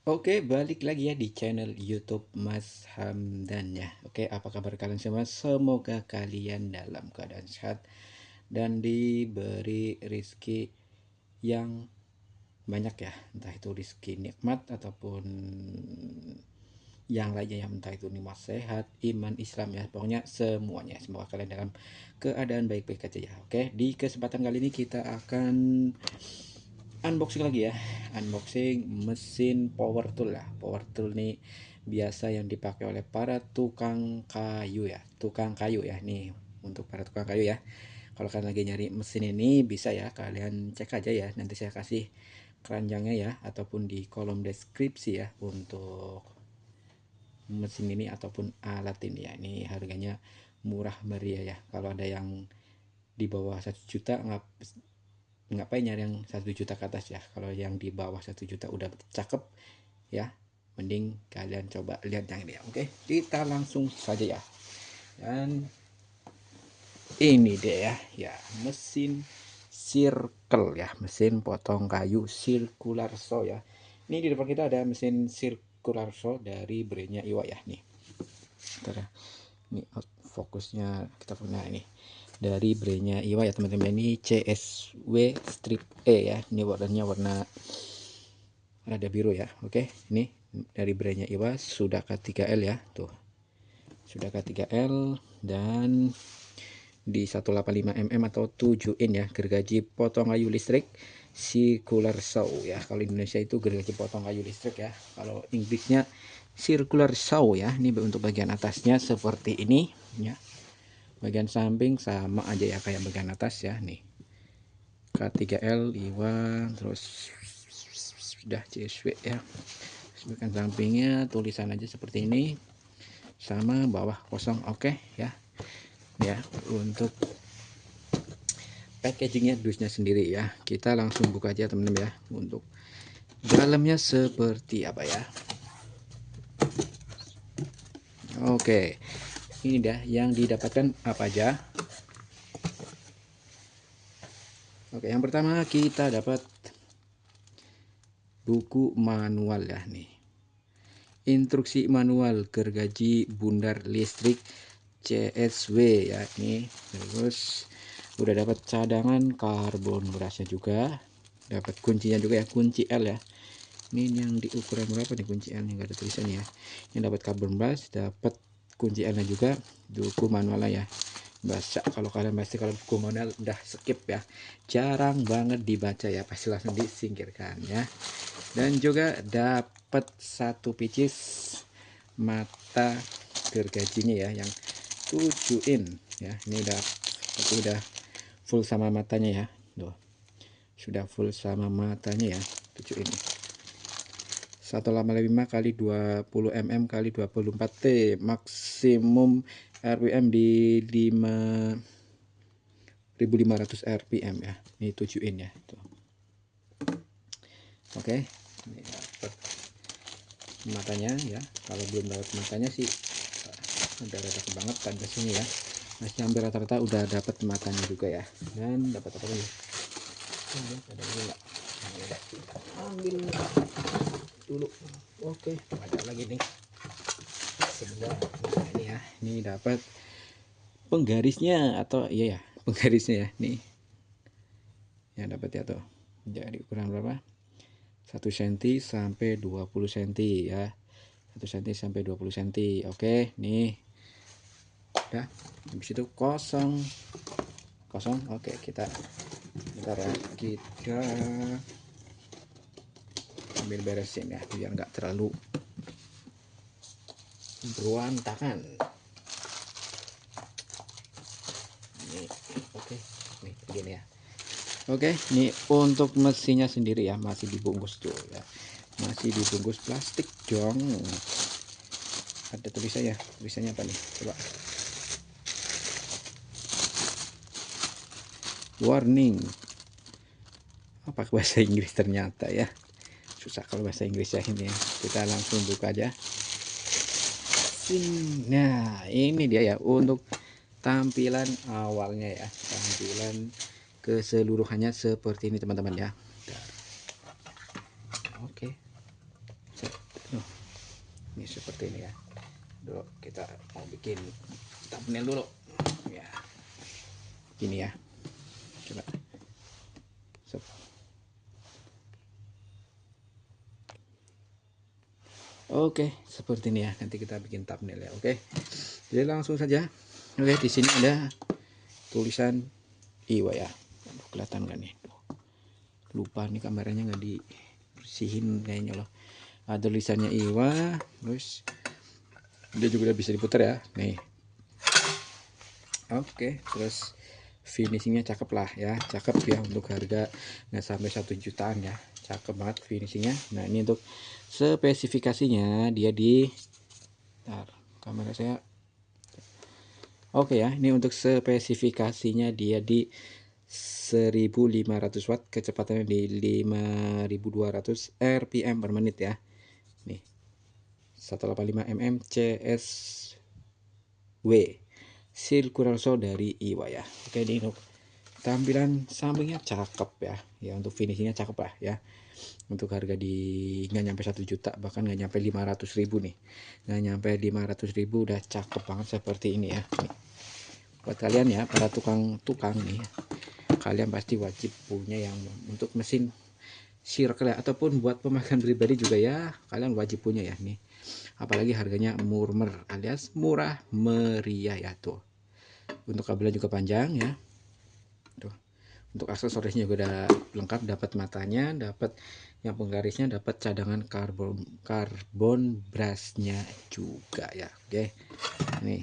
Oke, balik lagi ya di channel YouTube Mas Hamdan ya. Oke, apa kabar kalian semua? Semoga kalian dalam keadaan sehat dan diberi rizki yang banyak ya. Entah itu rizki nikmat ataupun yang lainnya, yang entah itu nikmat sehat, iman, Islam ya. Pokoknya semuanya. Semoga kalian dalam keadaan baik-baik aja ya. Oke, di kesempatan kali ini kita akan unboxing lagi ya, unboxing mesin power tool lah. Power tool nih biasa yang dipakai oleh para tukang kayu ya, nih untuk para tukang kayu ya. Kalau kalian lagi nyari mesin ini bisa ya, kalian cek aja ya, nanti saya kasih keranjangnya ya ataupun di kolom deskripsi ya untuk mesin ini ataupun alat ini ya. Ini harganya murah meriah ya, kalau ada yang di bawah 1 juta ngapain nyari yang 1 juta ke atas ya. Kalau yang di bawah 1 juta udah cakep ya, mending kalian coba lihat yang ini ya. Oke, kita langsung saja ya. Dan ini deh ya mesin circle ya, mesin potong kayu circular saw ya. Ini di depan kita ada mesin circular saw dari brandnya Iwa ya. Nih ini fokusnya kita punya ini dari brandnya Iwa ya teman-teman. Ini CSW strip E ya, ini warnanya warna ada biru ya. Oke, ini dari brandnya Iwa sudah K3L ya, tuh sudah K3L dan di 185 mm atau 7 in ya, gergaji potong kayu listrik circular saw ya. Kalau Indonesia itu gergaji potong kayu listrik ya, kalau Inggrisnya circular saw ya. Ini untuk bagian atasnya seperti ini ya, bagian samping sama aja ya kayak bagian atas ya. Nih K3L Iwa, terus sudah CSW ya. Bagian sampingnya tulisan aja seperti ini, sama bawah kosong. Oke ya. Untuk packagingnya dusnya sendiri ya, kita langsung buka aja teman-teman ya. Untuk dalamnya seperti apa ya. Oke, ini dah yang didapatkan apa aja. Oke, yang pertama kita dapat buku manual ya, nih instruksi manual gergaji bundar listrik CSW ya. Nih terus udah dapat cadangan karbon berasnya juga, dapat kuncinya juga ya, kunci L ya. Ini yang di ukuran berapa nih kunci L nya, nggak ada tulisannya ya. Yang dapat karbon beras, dapat kunci L nya juga, buku manualnya ya. Baca, kalau kalian pasti kalau buku manual udah skip ya, jarang banget dibaca ya, pasti langsung disingkirkan ya. Dan juga dapat satu pieces mata gergajinya ya, yang 7 in ya. Ini udah full sama matanya ya, tuh sudah full sama matanya ya, 7 in 185 kali 20 mm kali 24 T, maksimum RPM di 5500 RPM ya. Ini 7 in ya tuh. Oke, ini dapat matanya ya. Kalau belum dapat matanya sih udah rada kebangetan di sini ya. Masih hampir rata-rata udah dapat matanya juga ya. Dan dapat apa lagi? Ada lagi enggak? Ambil dulu. Oke, ada lagi nih sebentar. Nah, ini ya, ini dapat penggarisnya atau iya ya, penggarisnya ya. Nih ya, dapat ya tuh. Jadi ukuran berapa? 1 cm sampai 20 cm ya, 1 cm sampai 20 cm. Oke, nih ya. Habis itu kosong. Oke, kita bentar ya, kita ambil beresin ya biar nggak terlalu berantakan. Nih, oke, nih begini ya. Oke, ini untuk mesinnya sendiri ya, masih dibungkus tuh ya, masih dibungkus plastik dong. Ada tulisannya apa nih, coba. Warning, apa bahasa Inggris ternyata ya, susah kalau bahasa Inggris ya. Ini kita langsung buka aja. Nah ini dia ya untuk tampilan awalnya ya, tampilan keseluruhannya seperti ini teman-teman ya. Oke, Ini seperti ini ya. Dulu kita mau bikin thumbnail dulu ya, gini ya, coba. Oke, seperti ini ya. Nanti kita bikin thumbnail ya. Oke, jadi langsung saja. Oke, di sini ada tulisan Iwa ya. Kelihatan nggak nih? Lupa nih kameranya nggak dibersihin kayaknya loh. Ada tulisannya Iwa, terus dia juga udah bisa diputar ya. Nih. Oke, terus finishingnya cakep lah ya, cakep ya, untuk harga nggak sampai 1 jutaan ya, cakep banget finishingnya. Nah ini untuk spesifikasinya dia di kamera saya. Oke ya, ini untuk spesifikasinya dia di 1500 watt, kecepatannya di 5200 rpm per menit ya. Nih 185 mm CSW circular saw dari Iwa ya. Oke, ini untuk tampilan sampingnya cakep ya, ya untuk finishingnya cakep lah ya. Untuk harga di nggak nyampe 1 juta, bahkan nggak nyampe 500.000 nih, nggak nyampe 500.000 udah cakep banget seperti ini ya. Nih, buat kalian ya para tukang-tukang nih, kalian pasti wajib punya yang untuk mesin circle ya, ataupun buat pemakaian pribadi juga ya, kalian wajib punya ya nih. Apalagi harganya murmer alias murah meriah ya tuh. Untuk kabelnya juga panjang ya. Tuh. Untuk aksesorisnya juga udah lengkap, dapat matanya, dapat yang penggarisnya, dapat cadangan karbon brushnya juga ya. Oke. Nih.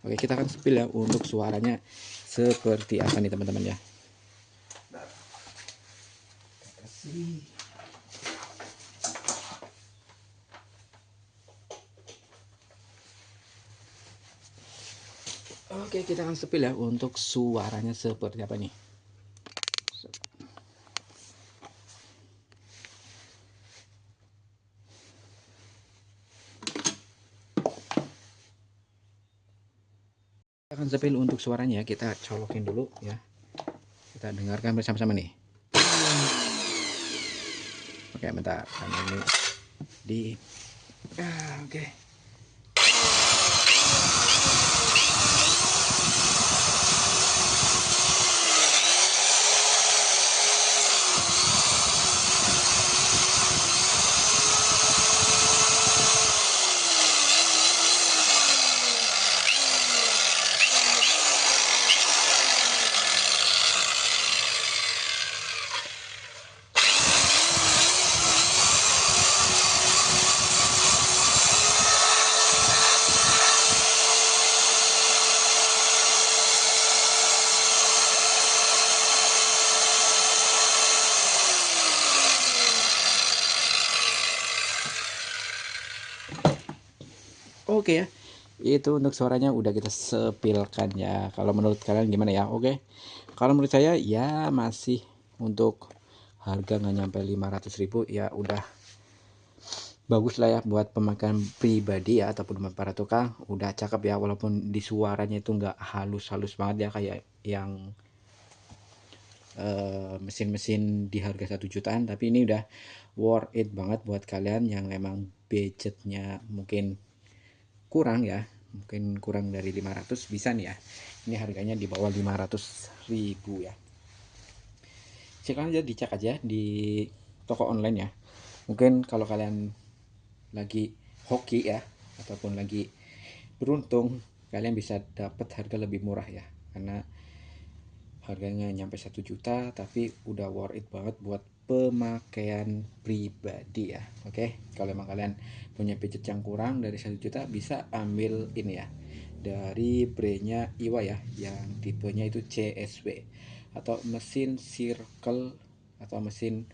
Oke, kita akan spill ya untuk suaranya seperti apa nih teman-teman ya. Oke, kita akan spill ya untuk suaranya seperti apa nih. Kita akan spill untuk suaranya, kita colokin dulu ya. Kita dengarkan bersama-sama nih. Oke, bentar. Ini di oke. Oke ya, itu untuk suaranya udah kita sepilkan ya. Kalau menurut kalian gimana ya? Oke, kalau menurut saya ya masih untuk harga nggak nyampe 500.000 ya udah bagus lah ya buat pemakaian pribadi ya, ataupun para tukang udah cakep ya. Walaupun di suaranya itu nggak halus-halus banget ya kayak yang mesin-mesin di harga 1 jutaan, tapi ini udah worth it banget buat kalian yang emang budgetnya mungkin kurang ya, mungkin kurang dari 500 bisa nih ya. Ini harganya di bawah 500.000 ya. Silahkan aja dicek aja di toko online ya. Mungkin kalau kalian lagi hoki ya, ataupun lagi beruntung, kalian bisa dapat harga lebih murah ya, karena harganya nyampe 1 juta tapi udah worth it banget buat pemakaian pribadi ya. Oke, kalau emang kalian punya budget yang kurang dari 1 juta, bisa ambil ini ya dari brandnya Iwa ya, yang tipenya itu CSW atau mesin circle atau mesin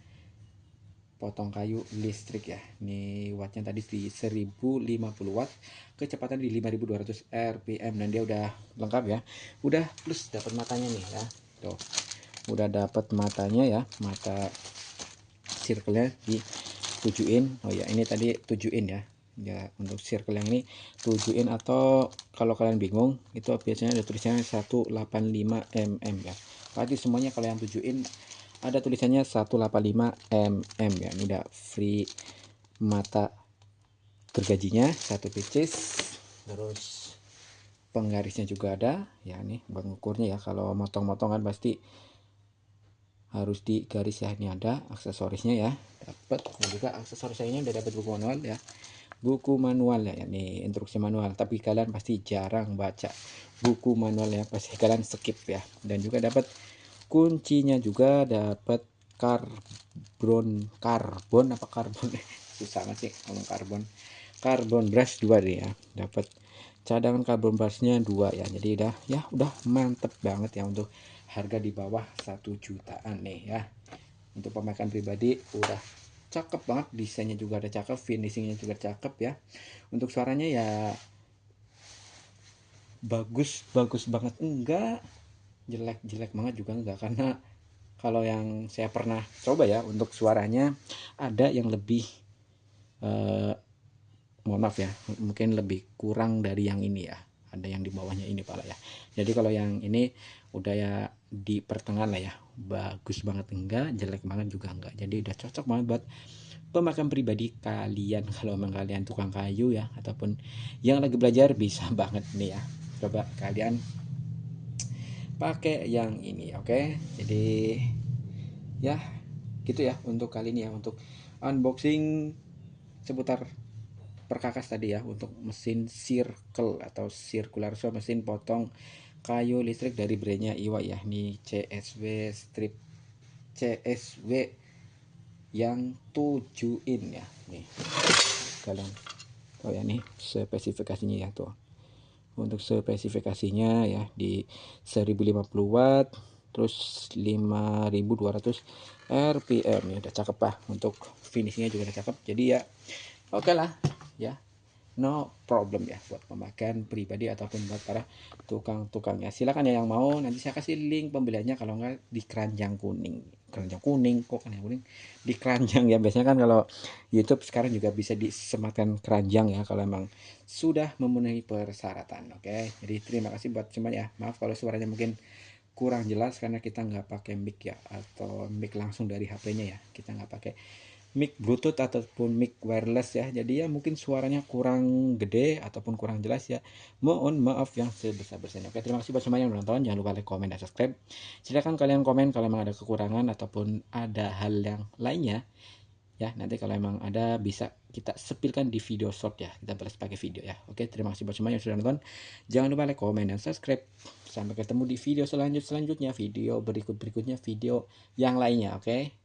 potong kayu listrik ya. Ini wattnya tadi di 1050 watt, kecepatan di 5200 rpm, dan dia udah lengkap ya, udah plus dapat matanya nih ya. Tuh, udah dapat matanya ya, mata circle-nya di 7 in. Oh ya, ini tadi 7 in ya. Ya, untuk circle yang ini 7 in, atau kalau kalian bingung itu biasanya ada tulisannya 185 mm ya. Berarti semuanya kalau yang 7 in ada tulisannya 185 mm ya. Ini udah free mata gergajinya 1 pieces, terus penggarisnya juga ada ya, nih pengukurnya ya. Kalau motong-motongan pasti harus digaris ya. Ini ada aksesorisnya ya, dapat. Dan juga aksesoris lainnya udah dapat buku manual ya, buku manual ya, ini instruksi manual. Tapi kalian pasti jarang baca buku manual ya, pasti kalian skip ya. Dan juga dapat kuncinya juga, dapat karbon susah banget sih ngomong karbon brush 2 deh ya, dapat cadangan karbon brushnya 2 ya. Jadi udah mantep banget ya untuk harga di bawah 1 jutaan nih ya. Untuk pemakaian pribadi udah cakep banget, desainnya juga ada cakep, finishingnya juga cakep ya. Untuk suaranya ya bagus banget enggak, jelek banget juga enggak. Karena kalau yang saya pernah coba ya, untuk suaranya ada yang lebih mohon maaf ya, mungkin lebih kurang dari yang ini ya, ada yang di bawahnya ini pala ya. Jadi kalau yang ini udah ya di pertengahan lah ya, bagus banget enggak, jelek banget juga enggak. Jadi udah cocok banget buat pemakaian pribadi kalian. Kalau memang kalian tukang kayu ya, ataupun yang lagi belajar, bisa banget nih ya, coba kalian pakai yang ini, oke. Jadi ya gitu ya untuk kali ini ya, untuk unboxing seputar perkakas tadi ya, untuk mesin circle atau circular saw, mesin potong kayu listrik dari brandnya Iwa ya. Ini CSW yang 7 in ya. Nih kalian oh ya, nih spesifikasinya ya tuh. Untuk spesifikasinya ya, di 1050 watt, terus 5200 rpm ya, udah cakep lah. Untuk finishingnya juga udah cakep. Jadi ya oke lah ya, no problem ya buat pemakaian pribadi ataupun buat para tukang-tukangnya. Silakan ya yang mau, nanti saya kasih link pembeliannya. Kalau enggak di keranjang kuning kok keranjang kuning, di keranjang ya. Biasanya kan kalau YouTube sekarang juga bisa disematkan keranjang ya, kalau emang sudah memenuhi persyaratan. Oke, jadi terima kasih buat semuanya. Maaf kalau suaranya mungkin kurang jelas karena kita nggak pakai mic ya, atau mic langsung dari HP-nya ya. Kita nggak pakai mic bluetooth ataupun mic wireless ya. Jadi ya mungkin suaranya kurang gede ataupun kurang jelas ya, mohon maaf yang sebesar-besarnya. Oke, terima kasih buat semuanya yang menonton. Jangan lupa like, komen, dan subscribe. Silahkan kalian komen kalau memang ada kekurangan ataupun ada hal yang lainnya ya. Nanti kalau emang ada bisa kita sepilkan di video short ya, kita balas pakai video ya. Oke, terima kasih buat semuanya yang sudah nonton. Jangan lupa like, komen, dan subscribe. Sampai ketemu di video selanjutnya, video berikutnya, video yang lainnya. Oke.